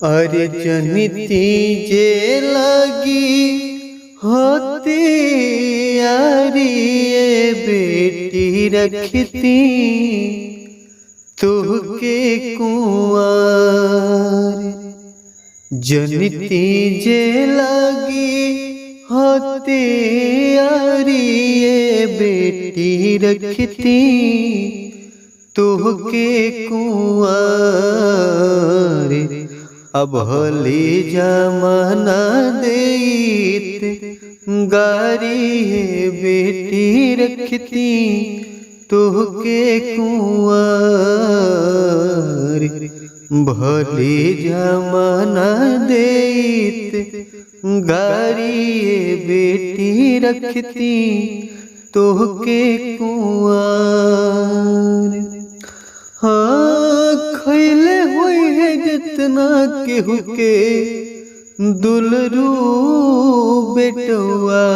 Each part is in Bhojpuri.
अरे जनिती जे लगी होती यारी ये बेटी रखती तुहके कुंवर। जनिती जे लगी होती यारी ये बेटी रखती तुहके कुंवर। अब हली जमाना देत गारी है बेटी रखती तुहके कुंवर। भली जमाना देत गारी है बेटी रखती तुहके कुंवर। हाँ खैले हुई है जितना केहू के दुलरू बेटवा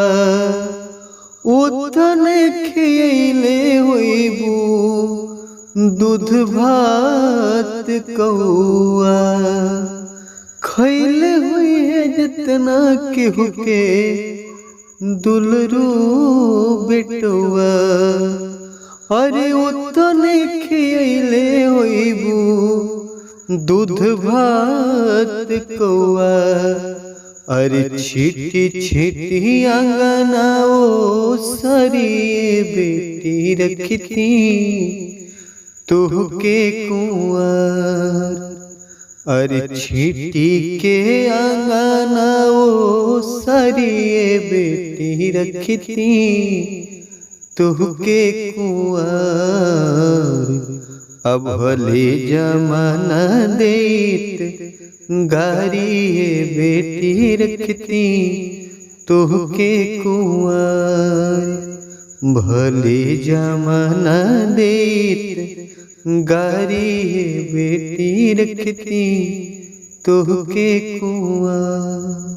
उतने खियले होइबू दूध भात कौआ। खैले हुई है जितना केहू के दुलरू बेटवा अरे उतने खियले होइबू दूध भात कौआ। अरे छीटी छीटी अंगना ओ सरी बेटी रखती तुहके कुंवर। अरे छीटी के अंगना ओ सरी बेटी रखती तुहके कुंवर। अब भले जमाना देत गारी है बेटी रखती तुहके कुंवर। भले जमाना देत गारी है बेटी रखती तुहके कुंवर।